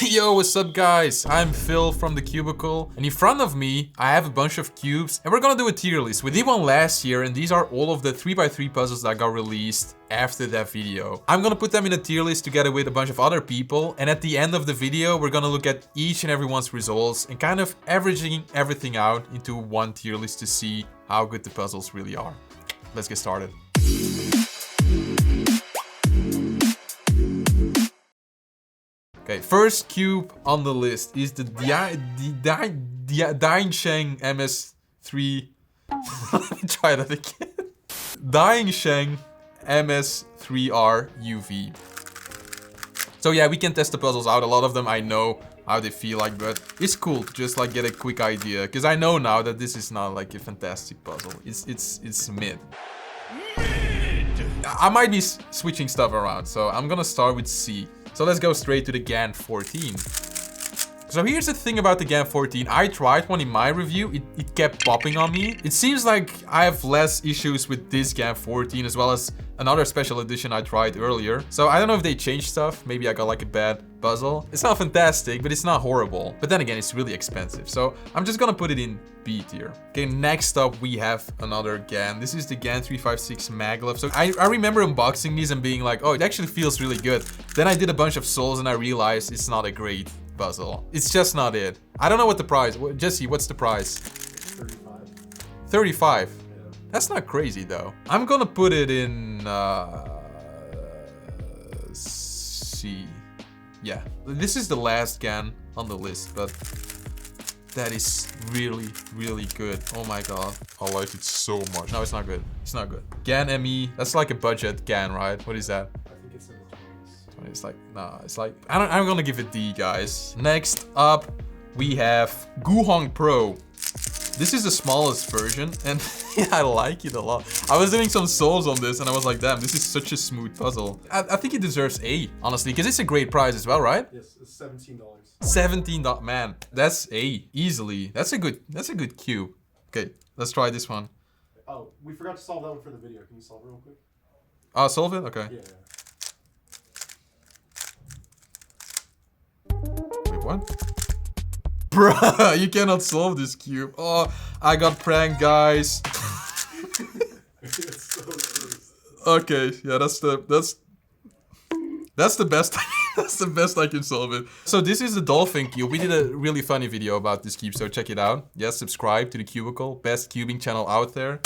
Yo, what's up guys? I'm Phil from TheCubicle, and in front of me I have a bunch of cubes, and we're gonna do a tier list. We did one last year, and these are all of the 3x3 puzzles that got released after that video. I'm gonna put them in a tier list together with a bunch of other people, and at the end of the video we're gonna look at each and everyone's results and kind of averaging everything out into one tier list to see how good the puzzles really are. Let's get started. Okay, first cube on the list is the Daicheng MS3. Let me try that again. Daicheng MS3R UV. So yeah, we can test the puzzles out. A lot of them I know how they feel like, but it's cool to just like get a quick idea, because I know now that this is not like a fantastic puzzle. It's mid. I might be switching stuff around, so I'm gonna start with C. So let's go straight to the GAN 14. So here's the thing about the GAN 14. I tried one in my review. It kept popping on me. It seems like I have less issues with this GAN 14 as well as another special edition I tried earlier. So I don't know if they changed stuff. Maybe I got like a bad puzzle. It's not fantastic, but it's not horrible. But then again, it's really expensive. So I'm just gonna put it in B tier. Okay, next up we have another GAN. This is the GAN 356 Maglev. So I remember unboxing these and being like, oh, it actually feels really good. Then I did a bunch of souls and I realized it's not a great puzzle. It's just not it. I don't know what the price. Jesse, what's the price? 35. 35. Yeah. That's not crazy though. I'm gonna put it in C. Yeah, this is the last GAN on the list, but that is really, really good. Oh my god, I like it so much. No, it's not good. It's not good. GAN ME, that's like a budget GAN, right? What is that? I think it's in the 20s. It's like, nah, it's like, I'm gonna give it D, guys. Next up, we have Guhong Pro. This is the smallest version, and yeah, I like it a lot. I was doing some souls on this, and I was like, damn, this is such a smooth puzzle. I think it deserves A, honestly, because it's a great price as well, right? Yes, it's $17. $17, man, that's A, easily. That's a good cube. Okay, let's try this one. Oh, we forgot to solve that one for the video. Can you solve it real quick? Oh, solve it? Okay. Yeah. Wait, what? Bruh, you cannot solve this cube. Oh, I got pranked, guys. It's so close. Okay, yeah, that's the best. That's the best I can solve it. So this is the dolphin cube. We did a really funny video about this cube, so check it out. Yes, subscribe to TheCubicle, best cubing channel out there.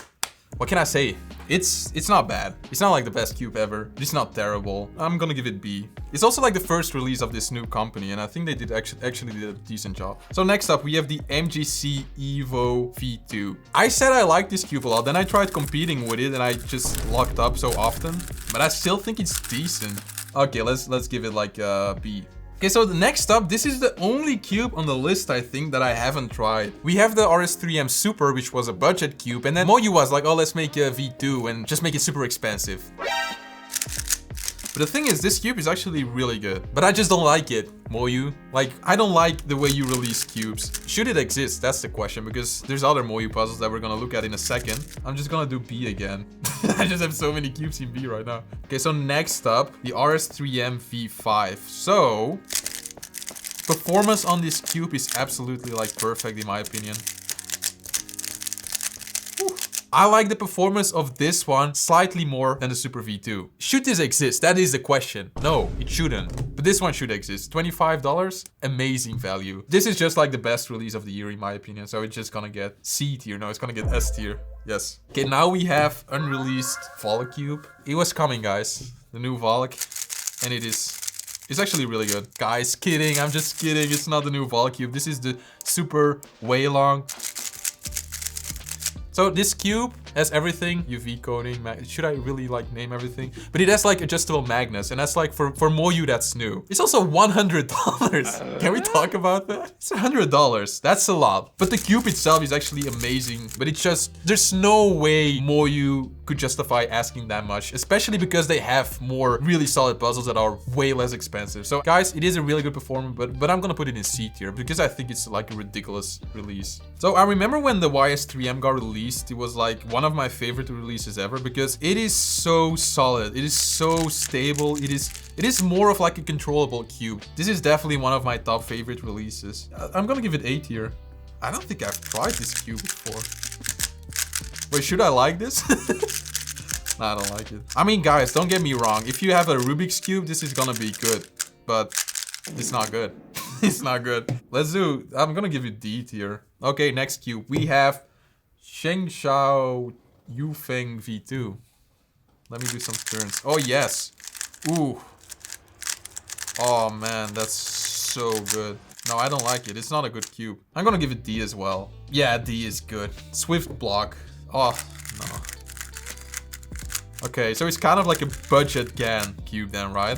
What can I say? It's not bad. It's not like the best cube ever. It's not terrible. I'm gonna give it B. It's also like the first release of this new company, and I think they did actually did a decent job. So next up, we have the MGC Evo V2. I said I like this cube a lot, then I tried competing with it, and I just locked up so often. But I still think it's decent. Okay, let's give it like B. Okay, so the next up, this is the only cube on the list, I think, that I haven't tried. We have the RS3M Super, which was a budget cube, and then Moyu was like, oh, let's make a V2 and just make it super expensive. But the thing is, this cube is actually really good, but I just don't like it, Moyu. Like, I don't like the way you release cubes. Should it exist? That's the question, because there's other Moyu puzzles that we're gonna look at in a second. I'm just gonna do B again. I just have so many cubes in B right now. Okay, so next up, the RS3M V5. So, performance on this cube is absolutely like perfect in my opinion. I like the performance of this one slightly more than the Super V2. Should this exist? That is the question. No, it shouldn't. But this one should exist. $25, amazing value. This is just like the best release of the year in my opinion. So it's just gonna get C tier. No, it's gonna get S tier. Yes. Okay, now we have unreleased Volk cube. It was coming, guys. The new Volk. And it's actually really good. Guys, kidding. I'm just kidding. It's not the new Volk cube. This is the Super Waylong. So this cube has everything, UV coating, should I really like name everything? But it has like adjustable magnets, and that's like for Moyu that's new. It's also $100. Can we talk about that? It's $100, that's a lot. But the cube itself is actually amazing, but it's just, there's no way Moyu could justify asking that much, especially because they have more really solid puzzles that are way less expensive. So guys, it is a really good performance, but I'm gonna put it in C tier because I think it's like a ridiculous release. So I remember when the YS3M got released, it was like one of my favorite releases ever because it is so solid. It is so stable. It is more of like a controllable cube. This is definitely one of my top favorite releases. I'm gonna give it A tier. I don't think I've tried this cube before. Wait, should I like this? Nah, I don't like it. I mean, guys, don't get me wrong. If you have a Rubik's Cube, this is gonna be good. But it's not good. It's not good. I'm gonna give it D tier. Okay, next cube. We have Shengshao Yufeng V2. Let me do some turns. Oh, yes. Ooh. Oh, man, that's so good. No, I don't like it. It's not a good cube. I'm gonna give it D as well. Yeah, D is good. Swift block. Oh, no. Okay, so it's kind of like a budget GAN cube then, right?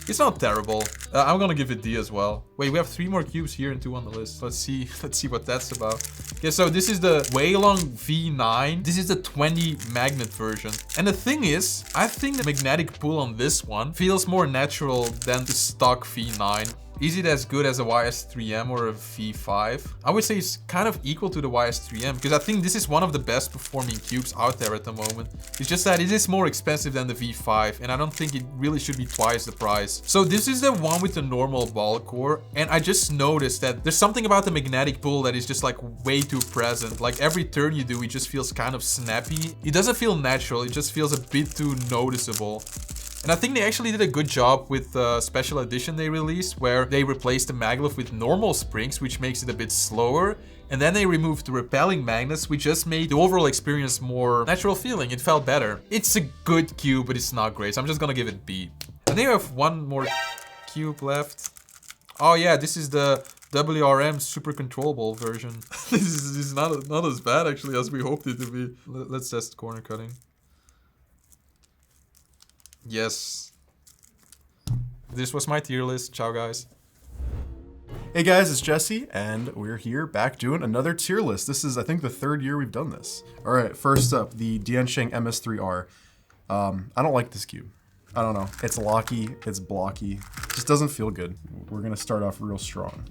It's not terrible. I'm gonna give it D as well. Wait, we have 3 more cubes here and 2 on the list. Let's see what that's about. Okay, so this is the Weilong V9. This is the 20 magnet version. And the thing is, I think the magnetic pull on this one feels more natural than the stock V9. Is it as good as a YS3M or a V5? I would say it's kind of equal to the YS3M because I think this is one of the best performing cubes out there at the moment. It's just that it is more expensive than the V5 and I don't think it really should be twice the price. So this is the one with the normal ball core and I just noticed that there's something about the magnetic pull that is just like way too present. Like every turn you do, it just feels kind of snappy. It doesn't feel natural, it just feels a bit too noticeable. And I think they actually did a good job with the special edition they released where they replaced the maglev with normal springs, which makes it a bit slower. And then they removed the repelling magnets, which just made the overall experience more natural feeling. It felt better. It's a good cube, but it's not great. So I'm just gonna give it B. I think I have one more cube left. Oh yeah, this is the WRM super controllable version. This is not as bad actually as we hoped it to be. Let's test corner cutting. Yes. This was my tier list. Ciao, guys. Hey guys, it's Jesse, and we're here back doing another tier list. This is, I think, the 3rd year we've done this. All right, first up, the Diansheng MS3R. I don't like this cube. I don't know. It's locky, it's blocky. Just doesn't feel good. We're gonna start off real strong.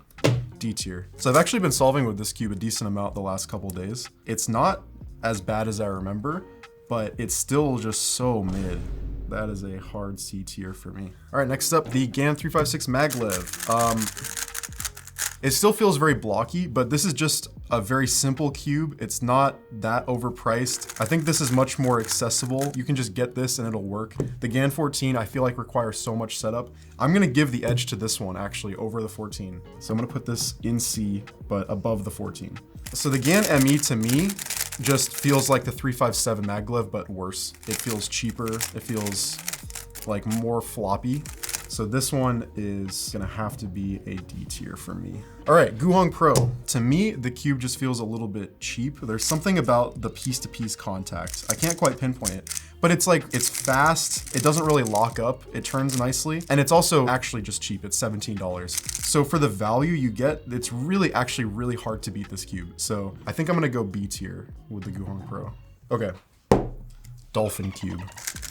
D tier. So I've actually been solving with this cube a decent amount the last couple days. It's not as bad as I remember, but it's still just so mid. That is a hard C tier for me. All right, next up, the GAN 356 maglev. It still feels very blocky, but this is just a very simple cube. It's not that overpriced. I think this is much more accessible. You can just get this and it'll work. The GAN 14, I feel like requires so much setup. I'm gonna give the edge to this one actually over the 14. So I'm gonna put this in C, but above the 14. So the GAN ME to me just feels like the 357 maglev, but worse. It feels cheaper. It feels like more floppy. So this one is gonna have to be a D tier for me. All right, Guhong Pro. To me, the cube just feels a little bit cheap. There's something about the piece-to-piece contact. I can't quite pinpoint it, but it's like, it's fast. It doesn't really lock up. It turns nicely. And it's also actually just cheap. It's $17. So for the value you get, it's really actually really hard to beat this cube. So I think I'm gonna go B tier with the Guhong Pro. Okay, Dolphin Cube.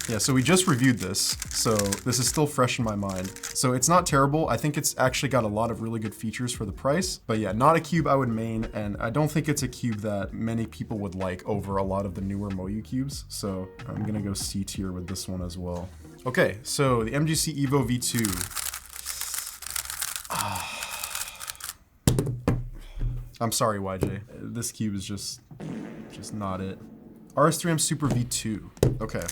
Yeah, so we just reviewed this, so this is still fresh in my mind. So it's not terrible. I think it's actually got a lot of really good features for the price, but yeah, not a cube I would main, and I don't think it's a cube that many people would like over a lot of the newer Moyu cubes. So I'm gonna go C tier with this one as well. Okay, so the MGC Evo V2. I'm sorry, YJ. This cube is just not it. RS3M Super V2. Okay.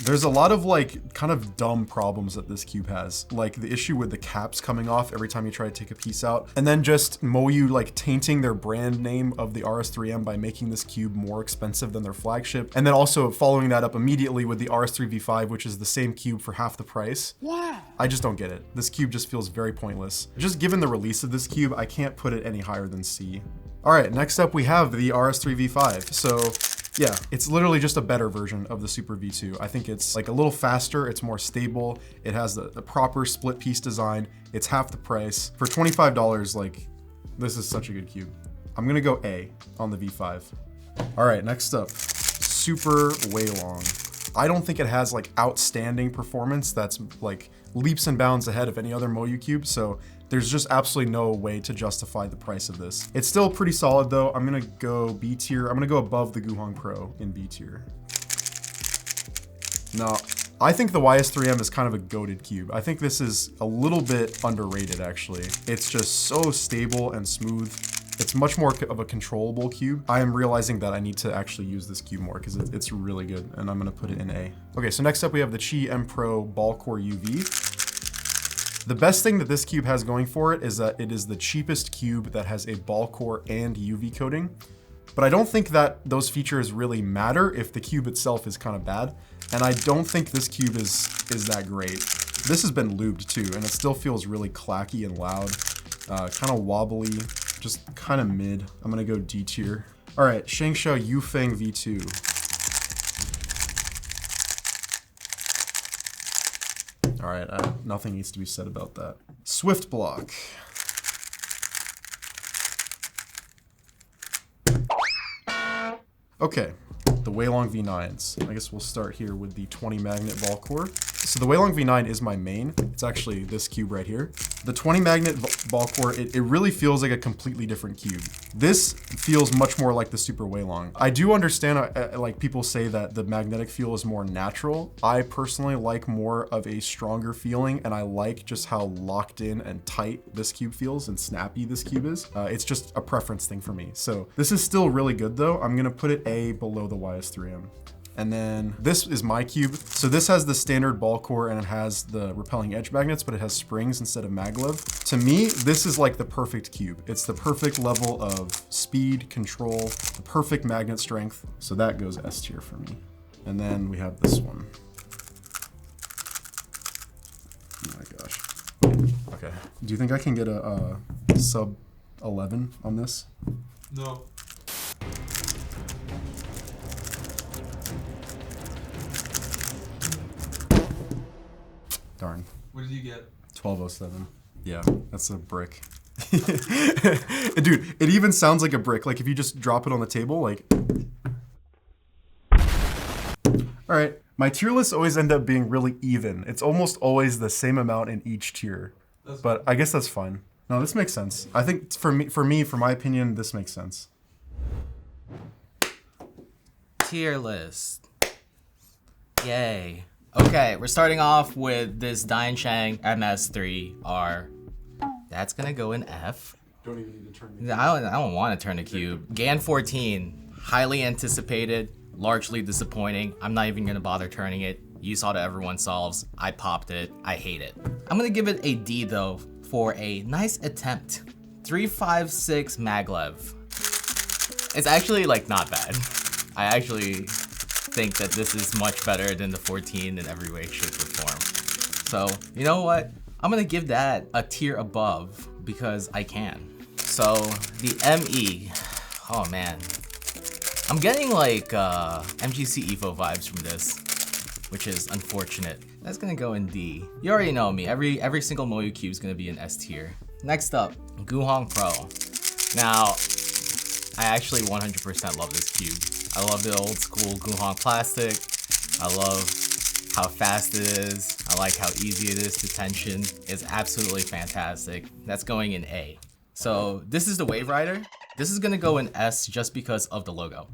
There's a lot of like kind of dumb problems that this cube has. Like the issue with the caps coming off every time you try to take a piece out. And then just Moyu like tainting their brand name of the RS3M by making this cube more expensive than their flagship. And then also following that up immediately with the RS3 V5, which is the same cube for half the price. Wow. I just don't get it. This cube just feels very pointless. Just given the release of this cube, I can't put it any higher than C. All right, next up we have the RS3 V5. So yeah, it's literally just a better version of the Super V2. I think it's like a little faster, it's more stable, it has the proper split piece design, it's half the price. For $25, like, this is such a good cube. I'm gonna go A on the V5. All right, next up, Super Weilong. I don't think it has like outstanding performance that's like leaps and bounds ahead of any other Moyu cube, so There's just absolutely no way to justify the price of this. It's still pretty solid though. I'm gonna go B tier. I'm gonna go above the Guhong Pro in B tier. No, I think the YS3M is kind of a goated cube. I think this is a little bit underrated actually. It's just so stable and smooth. It's much more of a controllable cube. I am realizing that I need to actually use this cube more because it's really good, and I'm gonna put it in A. Okay, so next up we have the Qi M Pro Ball Core UV. The best thing that this cube has going for it is that it is the cheapest cube that has a ball core and UV coating. But I don't think that those features really matter if the cube itself is kind of bad. And I don't think this cube is that great. This has been lubed too, and it still feels really clacky and loud, kind of wobbly, just kind of mid. I'm gonna go D tier. All right, Shangsha Yufeng V2. All right, nothing needs to be said about that. Swift Block. Okay, the Weilong V9s. I guess we'll start here with the 20 magnet ball core. So the Weilong V9 is my main. It's actually this cube right here. The 20 magnet ball core, it really feels like a completely different cube. This feels much more like the Super Weilong. I do understand, like people say that the magnetic feel is more natural. I personally like more of a stronger feeling, and I like just how locked in and tight this cube feels and snappy this cube is. It's just a preference thing for me. So this is still really good though. I'm gonna put it A below the YS3M. And then this is my cube. So this has the standard ball core and it has the repelling edge magnets, but it has springs instead of maglev. To me, this is like the perfect cube. It's the perfect level of speed, control, the perfect magnet strength. So that goes S tier for me. And then we have this one. Oh my gosh. Okay. Do you think I can get a sub 11 on this? No. Darn. What did you get? 1207. Yeah, that's a brick. Dude, it even sounds like a brick. Like if you just drop it on the table, like. All right, my tier lists always end up being really even. It's almost always the same amount in each tier, but I guess that's fine. No, this makes sense. I think for my opinion, this makes sense. Tier list. Yay. Okay, we're starting off with this Dainshang MS3R. That's gonna go in F. Don't even need to turn it. I don't want to turn the cube. GAN 14, highly anticipated, largely disappointing. I'm not even gonna bother turning it. You saw that everyone solves. I popped it. I hate it. I'm gonna give it a D though for a nice attempt. 356 maglev. It's actually like not bad. I actually think that this is much better than the 14 in every way, shape, or form. So, you know what? I'm gonna give that a tier above because I can. So, the ME, oh man. I'm getting like MGC EVO vibes from this, which is unfortunate. That's gonna go in D. You already know me, every single Moyu cube is gonna be in S tier. Next up, Guhong Pro. Now, I actually 100% love this cube. I love the old school Guhong plastic. I love how fast it is. I like how easy it is to tension. It's absolutely fantastic. That's going in A. So this is the Wave Rider. This is gonna go in S just because of the logo.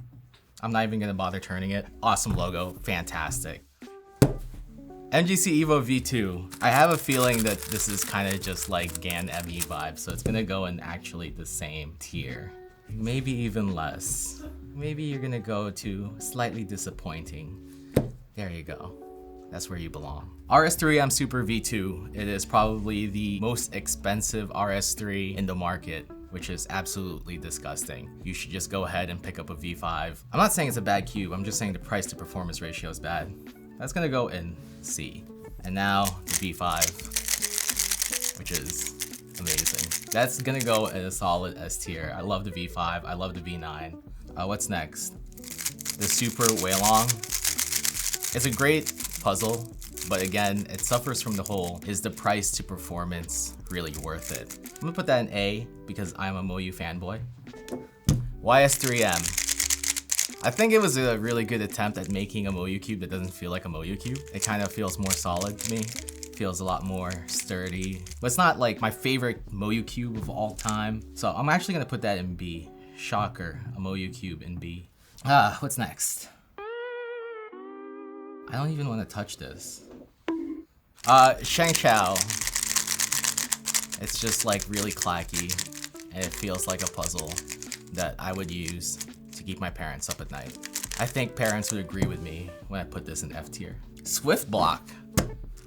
I'm not even gonna bother turning it. Awesome logo, fantastic. MGC EVO V2. I have a feeling that this is kind of just like GAN ME vibe, so it's gonna go in actually the same tier. Maybe even less. Maybe you're gonna go to slightly disappointing. There you go. That's where you belong. RS3M Super V2. It is probably the most expensive RS3 in the market, which is absolutely disgusting. You should just go ahead and pick up a V5. I'm not saying it's a bad cube, I'm just saying the price to performance ratio is bad. That's gonna go in C. And now the V5, which is amazing. That's gonna go in a solid S tier. I love the V5, I love the V9. What's next? The Super Weilong. It's a great puzzle, but again, it suffers from the whole, is the price to performance really worth it? I'm gonna put that in A because I'm a Moyu fanboy. YS3M. I think it was a really good attempt at making a Moyu cube that doesn't feel like a Moyu cube. It kind of feels more solid to me. feels a lot more sturdy. But it's not like my favorite Moyu cube of all time. So I'm actually gonna put that in B. Shocker, a Moyu cube in B. What's next? I don't even want to touch this. Shang Chao. It's just like really clacky, and it feels like a puzzle that I would use to keep my parents up at night. I think parents would agree with me when I put this in F tier. Swift Block,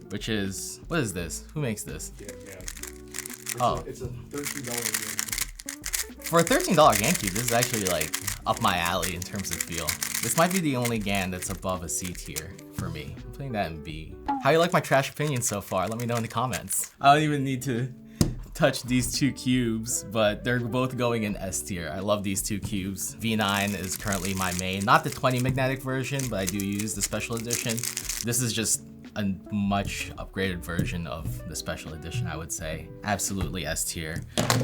which is, what is this? Who makes this? It's a $13 game. For a $13 GameCube, this is actually like up my alley in terms of feel. This might be the only GAN that's above a C tier for me. I'm putting that in B. How you like my trash opinion so far? Let me know in the comments. I don't even need to touch these two cubes, but they're both going in S tier. I love these two cubes. V9 is currently my main. Not the 20 magnetic version, but I do use the special edition. This is just a much upgraded version of the special edition, I would say. Absolutely S tier.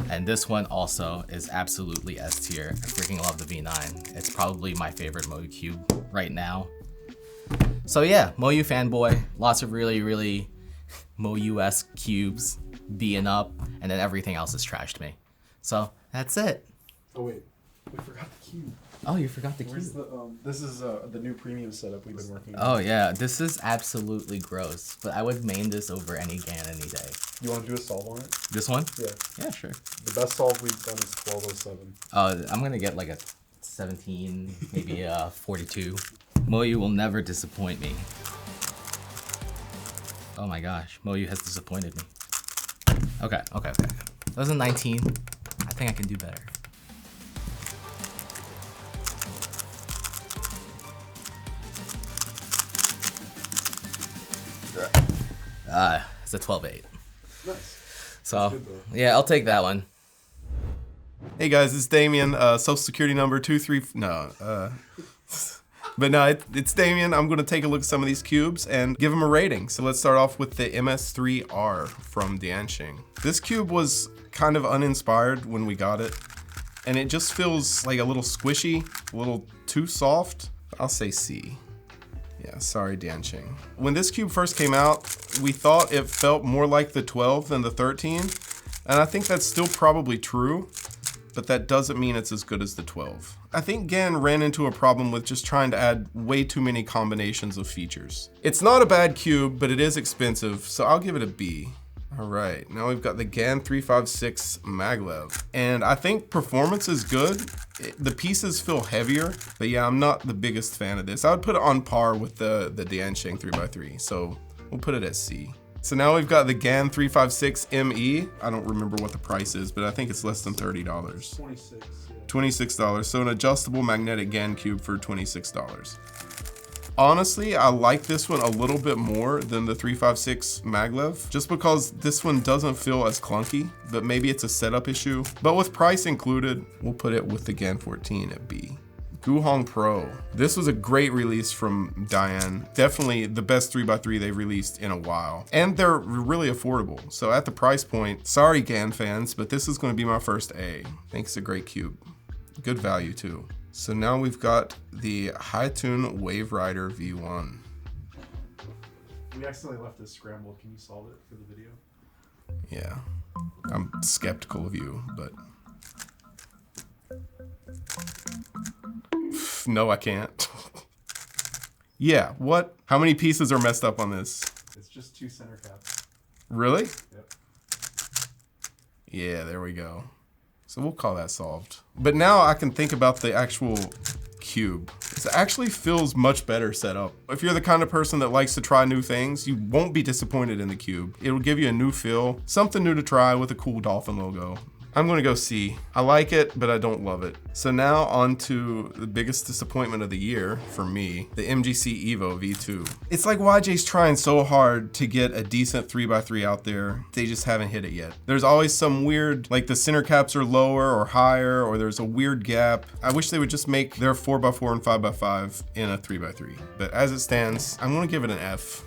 And this one also is absolutely S tier. I freaking love the V9. It's probably my favorite Moyu cube right now. So yeah, Moyu fanboy. Lots of really, really Moyu-esque cubes, B and up, and then everything else is trash to me. So that's it. Oh wait, we forgot the cube. Oh, you forgot the cube. Where's the, this is the new premium setup we've been working on. Oh yeah, this is absolutely gross, but I would main this over any GAN any day. You want to do a solve on it? This one? Yeah. Yeah, sure. The best solve we've done is 1207. I'm gonna get like a 17, maybe a 42. Moyu will never disappoint me. Oh my gosh, Moyu has disappointed me. Okay. That was a 19. I think I can do better. It's a 12-8. Nice. So, good, yeah, I'll take that one. Hey guys, it's Damian, social security number 23, but no, it's Damian. I'm gonna take a look at some of these cubes and give them a rating. So let's start off with the MS3R from Dianxing. This cube was kind of uninspired when we got it, and it just feels like a little squishy, a little too soft. I'll say C. Yeah, sorry Dianxing. When this cube first came out, we thought it felt more like the 12 than the 13, and I think that's still probably true, but that doesn't mean it's as good as the 12. I think GAN ran into a problem with just trying to add way too many combinations of features. It's not a bad cube, but it is expensive, so I'll give it a B. All right, now we've got the GAN 356 maglev, and I think performance is good. The pieces feel heavier, but yeah, I'm not the biggest fan of this. I would put it on par with the Dianxing 3x3, so we'll put it at C. So now we've got the GAN 356 ME. I don't remember what the price is, but I think it's less than $30. 26. Yeah. $26, so an adjustable magnetic GAN cube for $26. Honestly, I like this one a little bit more than the 356 maglev, just because this one doesn't feel as clunky, but maybe it's a setup issue. But with price included, we'll put it with the GAN 14 at B. Guhong Pro. This was a great release from Dian. Definitely the best 3x3 they've released in a while. And they're really affordable. So at the price point, sorry GAN fans, but this is gonna be my first A. I think it's a great cube. Good value too. So now we've got the Hi-Tune Wave Rider V1. We accidentally left this scrambled. Can you solve it for the video? Yeah, I'm skeptical of you, but no, I can't. Yeah, what? How many pieces are messed up on this? It's just 2 center caps. Really? Yep. Yeah, there we go. So we'll call that solved. But now I can think about the actual cube. It actually feels much better set up. If you're the kind of person that likes to try new things, you won't be disappointed in the cube. It'll give you a new feel, something new to try with a cool dolphin logo. I'm gonna go C. I like it, but I don't love it. So now on to the biggest disappointment of the year for me, the MGC Evo V2. It's like YJ's trying so hard to get a decent 3x3 out there. They just haven't hit it yet. There's always some weird, like the center caps are lower or higher, or there's a weird gap. I wish they would just make their 4x4 and 5x5 in a 3x3. But as it stands, I'm gonna give it an F.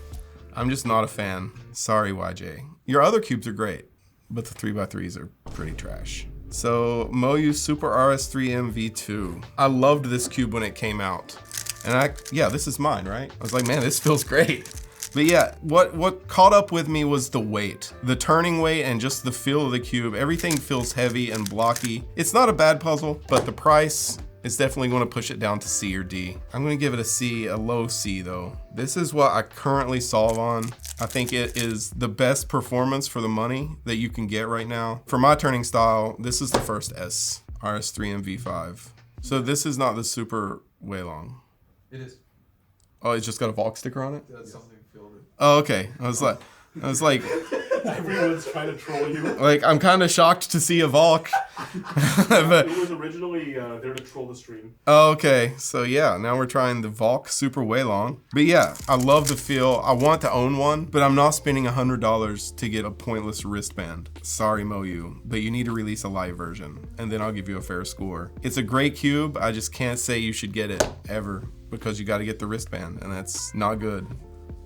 I'm just not a fan. Sorry, YJ. Your other cubes are great, but the 3x3s are pretty trash. So Moyu Super RS3M V2. I loved this cube when it came out. And yeah, this is mine, right? I was like, man, this feels great. But yeah, what caught up with me was the weight. The turning weight and just the feel of the cube. Everything feels heavy and blocky. It's not a bad puzzle, but the price is definitely going to push it down to C or D. I'm going to give it a C, a low C though. This is what I currently solve on. I think it is the best performance for the money that you can get right now. For my turning style, this is the first S, RS3 and V5. So this is not the super way long. It is. Oh, it's just got a Valk sticker on it? That's something filled it. Oh, okay. I was like, Everyone's trying to troll you. like I'm kind of shocked to see a Valk. But, It was originally there to troll the stream. oh, okay, so yeah, now we're trying the Valk Super Way Long. But yeah, I love the feel. I want to own one, but I'm not spending $100 to get a pointless wristband. Sorry, Moyu, but you need to release a light version, and then I'll give you a fair score. It's a great cube. I just can't say you should get it ever because you got to get the wristband, and that's not good.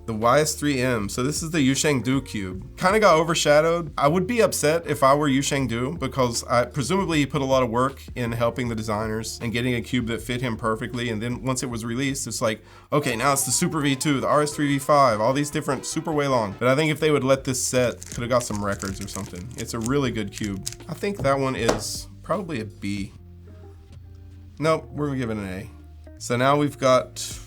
The YS3M, so this is the Yusheng-Du cube. Kind of got overshadowed. I would be upset if I were Yusheng-Du because presumably he put a lot of work in helping the designers and getting a cube that fit him perfectly. And then once it was released, it's like, okay, now it's the Super V2, the RS3 V5, all these different super way long. But I think if they would let this set, could have got some records or something. It's a really good cube. I think that one is probably a B. Nope, we're gonna give it an A. So now we've got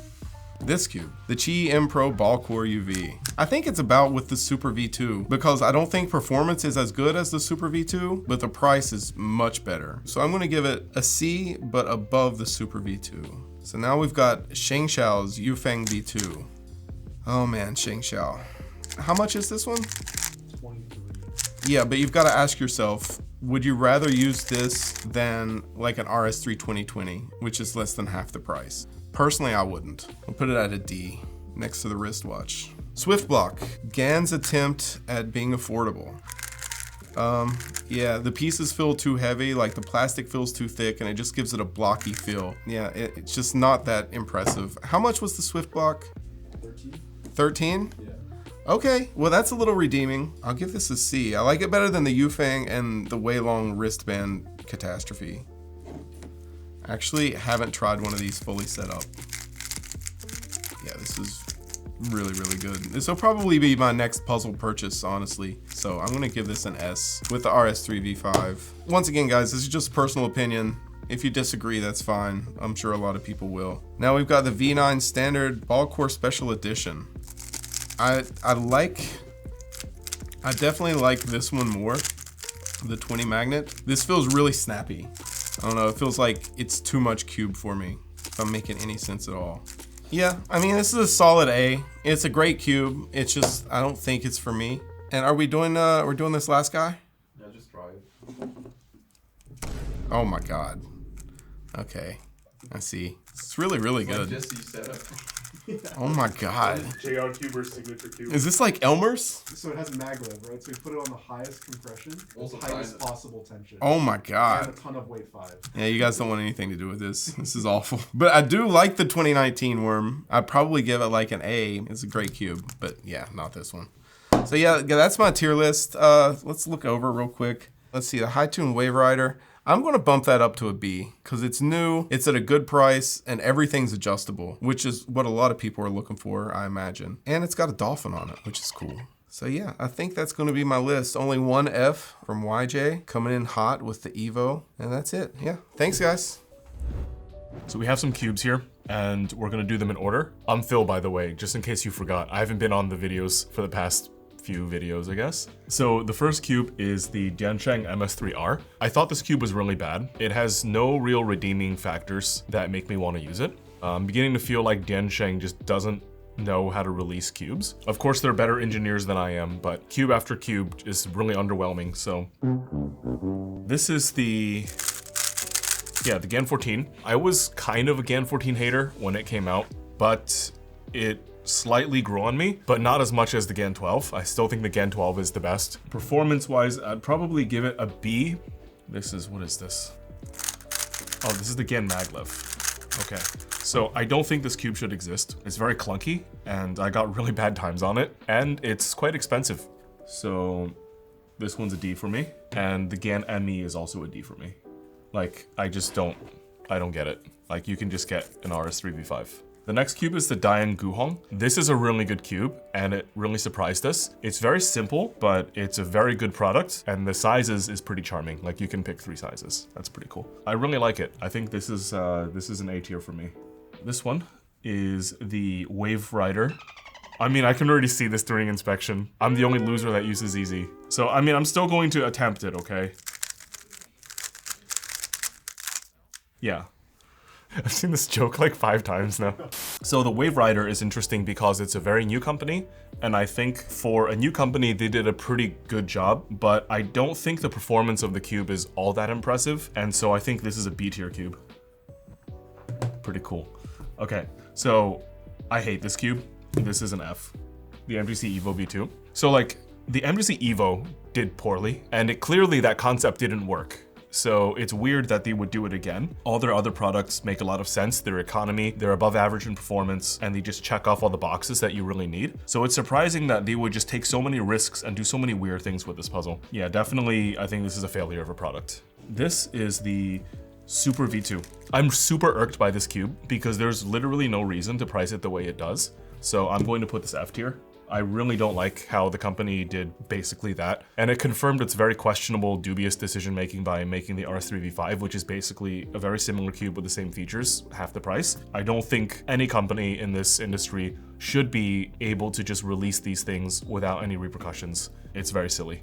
this cube, the Qi M Pro Ball Core UV. I think it's about with the Super V2 because I don't think performance is as good as the Super V2, but the price is much better. So I'm gonna give it a C, but above the Super V2. So now we've got Shengxiao's Yufeng V2. Oh man, Shengxiao. How much is this one? 23. Yeah, but you've got to ask yourself, would you rather use this than like an RS3 2020, which is less than half the price? Personally, I wouldn't. I'll put it at a D next to the wristwatch. Swift Block, GAN's attempt at being affordable. Yeah, the pieces feel too heavy, like the plastic feels too thick and it just gives it a blocky feel. Yeah, it's just not that impressive. How much was the Swift Block? 13? 13? Yeah. Okay, well that's a little redeeming. I'll give this a C. I like it better than the Yufeng and the Way Long wristband catastrophe. Actually, haven't tried one of these fully set up. Yeah, this is really, really good. This will probably be my next puzzle purchase, honestly. So I'm gonna give this an S with the RS3 V5. Once again, guys, this is just personal opinion. If you disagree, that's fine. I'm sure a lot of people will. Now we've got the V9 Standard Ball Core Special Edition. I definitely like this one more, the 20 magnet. This feels really snappy. I don't know, it feels like it's too much cube for me, if I'm making any sense at all. Yeah, I mean, this is a solid A. It's a great cube. It's just, I don't think it's for me. And are we doing, we're doing this last guy? Yeah, just try it. Oh my God. Okay, I see. It's really, really good. Jesse setup. Oh my God. JR Cuber's signature cube. Is this like Elmer's? So it has maglev, right? So we put it on the highest compression, Also highest tight. possible tension. Oh my And God. a ton of weight 5. Yeah, you guys don't want anything to do with this. This is awful. But I do like the 2019 Worm. I'd probably give it like an A. It's a great cube, but yeah, not this one. So yeah, that's my tier list. Let's look over real quick. Let's see, the High Tune Wave Rider. I'm gonna bump that up to a B because it's new, it's at a good price, and everything's adjustable, which is what a lot of people are looking for, I imagine. And it's got a dolphin on it, which is cool. So yeah, I think that's gonna be my list. Only one F from YJ coming in hot with the Evo, and that's it. Yeah, thanks guys. So we have some cubes here, and we're gonna do them in order. I'm Phil, by the way, just in case you forgot. I haven't been on the videos for the past few videos, I guess. So the first cube is the Diansheng MS3R. I thought this cube was really bad. It has no real redeeming factors that make me want to use it. I'm beginning to feel like Diansheng just doesn't know how to release cubes. Of course, they're better engineers than I am, but cube after cube is really underwhelming. So this is the GAN 14. I was kind of a GAN 14 hater when it came out, but it slightly grew on me, but not as much as the GAN 12. I still think the GAN 12 is the best. Performance-wise, I'd probably give it a B. This is, what is this? Oh, this is the GAN maglev. Okay, so I don't think this cube should exist. It's very clunky, and I got really bad times on it, and it's quite expensive. So this one's a D for me, and the GAN ME is also a D for me. Like, I don't get it. Like, you can just get an RS3 V5. The next cube is the Dian Guhong. This is a really good cube and it really surprised us. It's very simple, but it's a very good product and the sizes is pretty charming. Like you can pick 3 sizes. That's pretty cool. I really like it. I think this is an A tier for me. This one is the Wave Rider. I mean, I can already see this during inspection. I'm the only loser that uses Easy. So, I mean, I'm still going to attempt it, okay? Yeah. I've seen this joke like 5 times now. So the Wave Rider is interesting because it's a very new company, and I think for a new company, they did a pretty good job, but I don't think the performance of the cube is all that impressive, and so I think this is a B tier cube. Pretty cool. Okay, so I hate this cube. This is an F. The MGC Evo V2. So like, the MGC Evo did poorly, and clearly that concept didn't work. So it's weird that they would do it again. All their other products make a lot of sense. Their economy, they're above average in performance, and they just check off all the boxes that you really need. So it's surprising that they would just take so many risks and do so many weird things with this puzzle. Yeah, definitely, I think this is a failure of a product. This is the Super V2. I'm super irked by this cube because there's literally no reason to price it the way it does. So I'm going to put this F tier. I really don't like how the company did basically that. And it confirmed its very questionable, dubious decision-making by making the R3V5, which is basically a very similar cube with the same features, half the price. I don't think any company in this industry should be able to just release these things without any repercussions. It's very silly.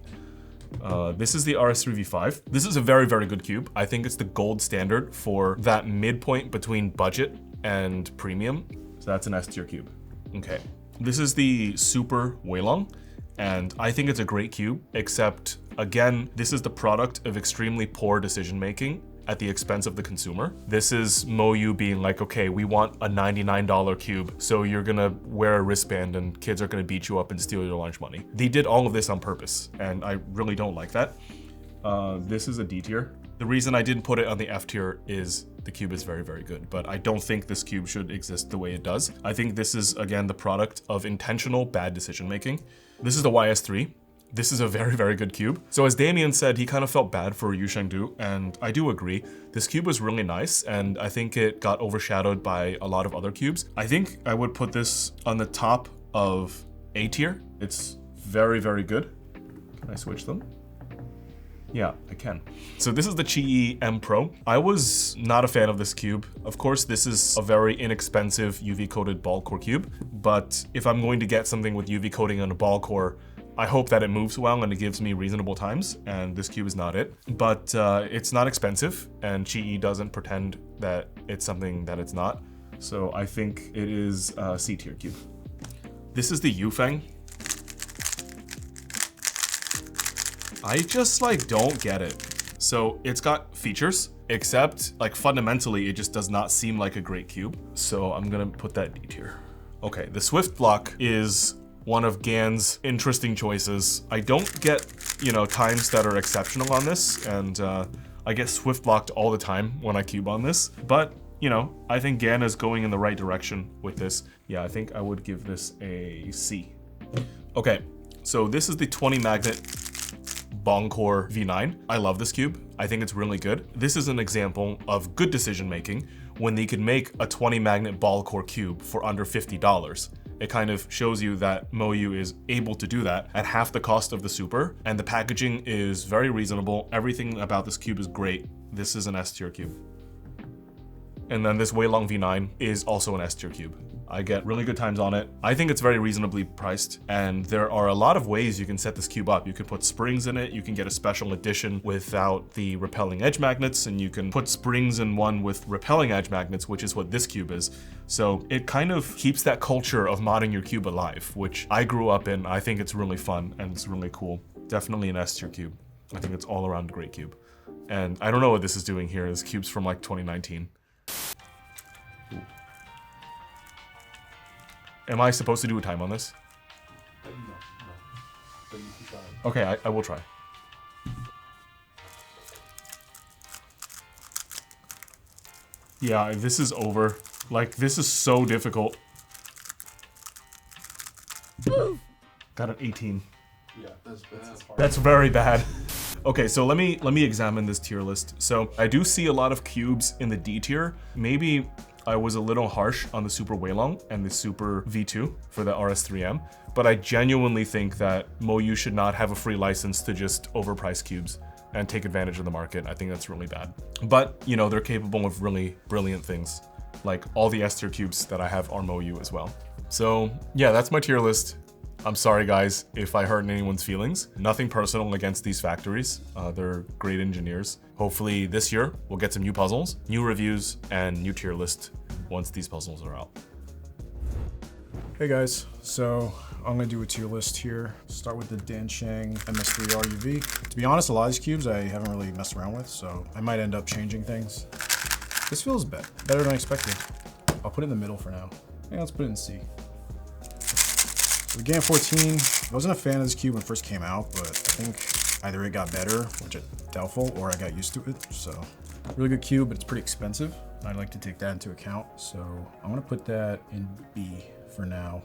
This is the RS3V5. This is a very, very good cube. I think it's the gold standard for that midpoint between budget and premium. So that's an S tier cube. Okay. This is the Super Weilong, and I think it's a great cube, except again, this is the product of extremely poor decision-making at the expense of the consumer. This is MoYu being like, okay, we want a $99 cube, so you're gonna wear a wristband and kids are gonna beat you up and steal your lunch money. They did all of this on purpose, and I really don't like that. This is a D tier. The reason I didn't put it on the F tier is the cube is very, very good, but I don't think this cube should exist the way it does. I think this is, again, the product of intentional bad decision-making. This is the YS3. This is a very, very good cube. So as Damian said, he kind of felt bad for Yu Shengdu, and I do agree. This cube was really nice, and I think it got overshadowed by a lot of other cubes. I think I would put this on the top of A tier. It's very, very good. Can I switch them? Yeah, I can. So this is the Qi M Pro. I was not a fan of this cube. Of course, this is a very inexpensive UV coated ball core cube, but if I'm going to get something with UV coating on a ball core, I hope that it moves well and it gives me reasonable times, and this cube is not it. But it's not expensive, and Qi doesn't pretend that it's something that it's not. So I think it is a C tier cube. This is the Yufeng. I just like don't get it. So it's got features, except like fundamentally it just does not seem like a great cube. So I'm gonna put that D tier. Okay, the Swift block is one of Gan's interesting choices. I don't get, times that are exceptional on this, and I get Swift blocked all the time when I cube on this. But, I think Gan is going in the right direction with this. Yeah, I think I would give this a C. Okay, so this is the 20 magnet Bongcore V9. I love this cube. I think it's really good. This is an example of good decision making when they could make a 20 magnet ball core cube for under $50. It kind of shows you that MoYu is able to do that at half the cost of the Super, and the packaging is very reasonable. Everything about this cube is great. This is an S tier cube. And then this Weilong V9 is also an S tier cube. I get really good times on it. I think it's very reasonably priced, and there are a lot of ways you can set this cube up. You can put springs in it, you can get a special edition without the repelling edge magnets, and you can put springs in one with repelling edge magnets, which is what this cube is. So it kind of keeps that culture of modding your cube alive, which I grew up in. I think it's really fun and it's really cool. Definitely an S tier cube. I think it's all around a great cube. And I don't know what this is doing here. This cube's from like 2019. Ooh. Am I supposed to do a time on this? No. But you can try. Okay, I will try. Yeah, this is over. Like, this is so difficult. Got an 18. Yeah, that's bad. That's very bad. Okay, so let me examine this tier list. So I do see a lot of cubes in the D tier. Maybe I was a little harsh on the Super Weilong and the Super V2 for the RS3M, but I genuinely think that MoYu should not have a free license to just overprice cubes and take advantage of the market. I think that's really bad. But, you know, they're capable of really brilliant things. Like all the S tier cubes that I have are MoYu as well. So yeah, that's my tier list. I'm sorry guys if I hurt anyone's feelings. Nothing personal against these factories. They're great engineers. Hopefully this year we'll get some new puzzles, new reviews, and new tier list once these puzzles are out. Hey guys, so I'm gonna do a tier list here. Start with the Dansheng MS3 RUV. To be honest, a lot of these cubes I haven't really messed around with, so I might end up changing things. This feels better than I expected. I'll put it in the middle for now. Yeah, let's put it in C. The GAN 14, I wasn't a fan of this cube when it first came out, but I think either it got better, which is doubtful, or I got used to it. So, really good cube, but it's pretty expensive. I'd like to take that into account. So, I'm gonna put that in B for now.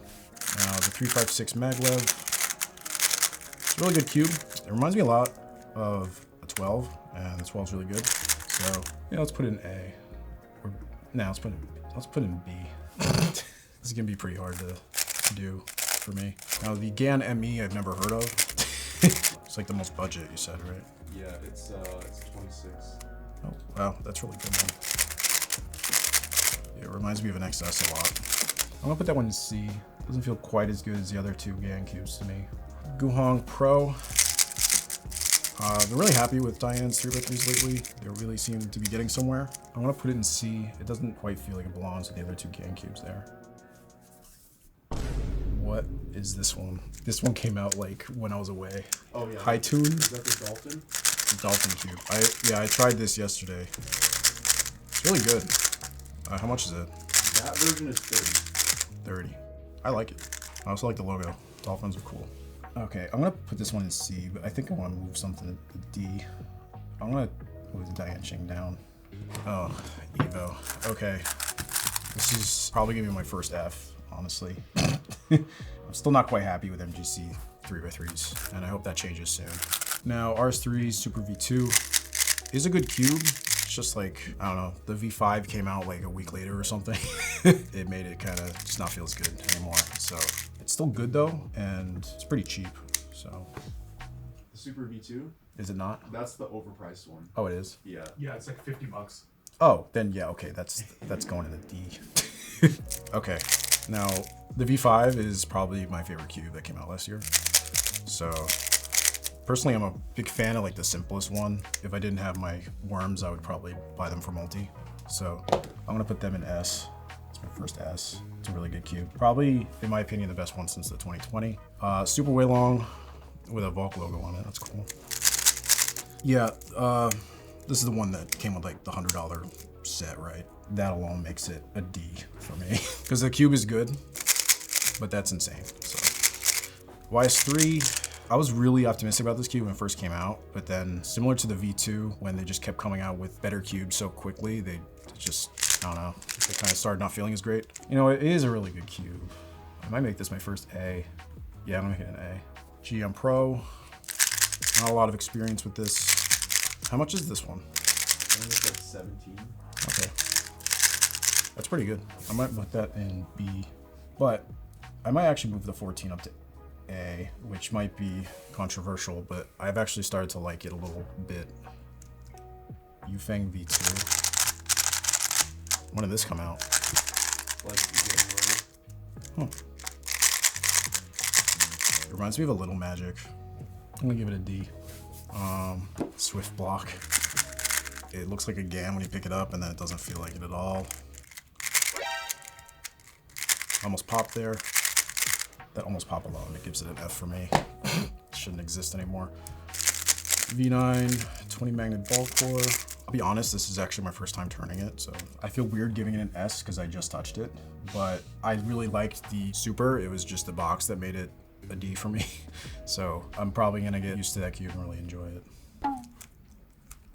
Now, the 356 maglev, it's a really good cube. It reminds me a lot of a 12, and the 12 is really good. So, yeah, let's put it in A. Or, no, let's put it in B. This is gonna be pretty hard to do for me. Now the GAN ME I've never heard of. It's like the most budget you said, right? Yeah, it's 26. Oh, wow, that's really good one. Yeah, it reminds me of an XS a lot. I'm gonna put that one in C. Doesn't feel quite as good as the other two GAN cubes to me. Guhong Pro. They're really happy with Diane's 3x3s lately. They really seem to be getting somewhere. I'm gonna put it in C. It doesn't quite feel like it belongs to the other two GAN cubes there. What is this one? This one came out like when I was away. Oh yeah. High Tune. Is that the Dolphin? The Dolphin cube. I tried this yesterday. It's really good. How much is it? That version is 30. 30. I like it. I also like the logo. Dolphins are cool. Okay, I'm gonna put this one in C, but I think I want to move something to D. I'm gonna move the Dansheng down. Oh, Evo. Okay. This is probably gonna be my first F, honestly. I'm still not quite happy with MGC 3x3s, and I hope that changes soon. Now, RS3 Super V2 is a good cube. It's just like, I don't know, the V5 came out like a week later or something. It made it kind of just not feel as good anymore. So it's still good though, and it's pretty cheap. So The Super V2? is it not? That's the overpriced one. Oh, it is. Yeah. Yeah, it's like 50 bucks. Oh, then yeah, okay, that's going in the D. Okay, now the V5 is probably my favorite cube that came out last year. So personally, I'm a big fan of like the simplest one. If I didn't have my worms, I would probably buy them for multi. So I'm gonna put them in S. It's my first S. It's a really good cube. Probably, in my opinion, the best one since the 2020. Super Weilong with a Volk logo on it. That's cool. Yeah, this is the one that came with like the $100 set, right? That alone makes it a D for me. Because the cube is good, but that's insane. So YS3, I was really optimistic about this cube when it first came out, but then similar to the V2, when they just kept coming out with better cubes so quickly, they just, I don't know, they kind of started not feeling as great. You know, it is a really good cube. I might make this my first A. Yeah, I'm gonna hit an A. GM Pro, not a lot of experience with this. How much is this one? I think it's like 17. Okay. That's pretty good. I might put that in B, but I might actually move the 14 up to A, which might be controversial, but I've actually started to like it a little bit. Yufeng V2. When did this come out? Like January. It reminds me of a Little Magic. I'm gonna give it a D. Swift block. It looks like a GAN when you pick it up, and then it doesn't feel like it at all. Almost popped there. That almost pop alone, it gives it an F for me. It shouldn't exist anymore. V9, 20 magnet ball core. I'll be honest, this is actually my first time turning it, so I feel weird giving it an S because I just touched it, but I really liked the Super. It was just the box that made it a D for me. So I'm probably gonna get used to that cube and really enjoy it.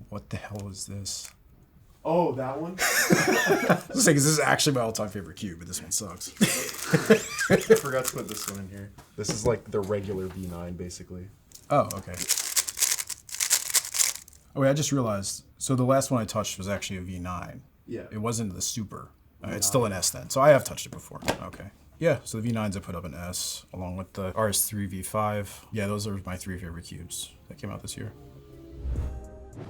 What the hell is this? Oh, that one? This is actually my all-time favorite cube, but this one sucks. I forgot to put this one in here. This is like the regular V9, basically. Oh, okay. Oh wait, I just realized. So the last one I touched was actually a V9. Yeah. It wasn't the Super. It's still an S then. So I have touched it before. Okay. Yeah, so the V9s I put up an S, along with the RS3 V5. Yeah, those are my 3 favorite cubes that came out this year.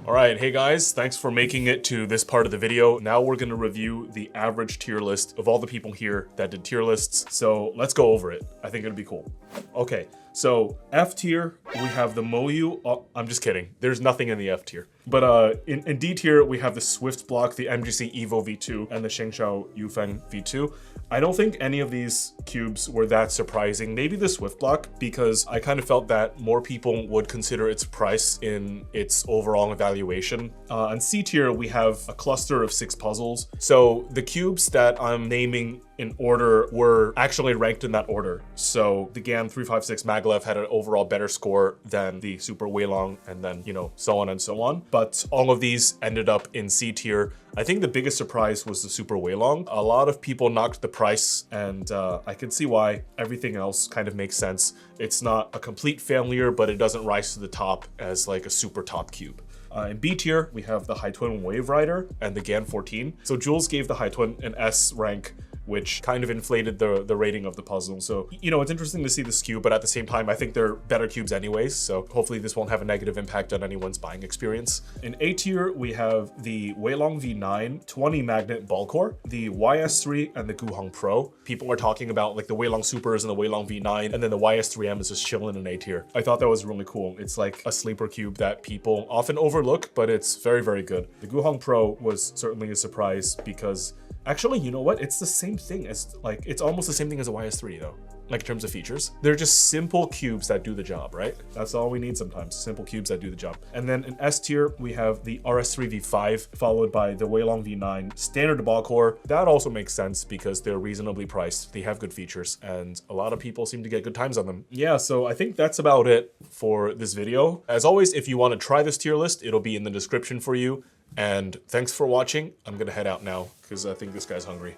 All right, hey guys, thanks for making it to this part of the video. Now we're gonna review the average tier list of all the people here that did tier lists. So let's go over it. I think it'd be cool. Okay, so F tier, we have the Moyu. Oh, I'm just kidding. There's nothing in the F tier. But in D tier, we have the Swift Block, the MGC Evo V2, and the Shengshao Yufeng V2. I don't think any of these cubes were that surprising. Maybe the Swift Block, because I kind of felt that more people would consider its price in its overall evaluation. On C tier, we have a cluster of 6 puzzles. So the cubes that I'm naming in order were actually ranked in that order. So the GAN 356 Maglev had an overall better score than the Super Weilong, and then, you know, so on and so on. But all of these ended up in C tier. I think the biggest surprise was the Super Weilong. A lot of people knocked the price, and I can see why. Everything else kind of makes sense. It's not a complete failure, but it doesn't rise to the top as like a super top cube. In B tier, we have the Haitun Wave Rider and the GAN 14. So Jules gave the Haitun an S rank, which kind of inflated the rating of the puzzle. So, you know, it's interesting to see this cube, but at the same time, I think they're better cubes anyways, so hopefully this won't have a negative impact on anyone's buying experience. In A tier, we have the Weilong V9 20 magnet ball core, the YS3, and the Guhong Pro. People are talking about like the Weilong Supers and the Weilong V9, and then the YS3M is just chilling in A tier. I thought that was really cool. It's like a sleeper cube that people often overlook, but it's very, very good. The Guhong Pro was certainly a surprise because actually, you know what? It's the same thing as, like, it's almost the same thing as a YS3 though, like in terms of features. They're just simple cubes that do the job, right? That's all we need sometimes, simple cubes that do the job. And then in S tier, we have the RS3 V5, followed by the Weilong V9 standard ball core. That also makes sense because they're reasonably priced. They have good features, and a lot of people seem to get good times on them. Yeah, so I think that's about it for this video. As always, if you want to try this tier list, it'll be in the description for you. And thanks for watching. I'm gonna head out now because I think this guy's hungry.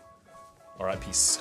All right, peace.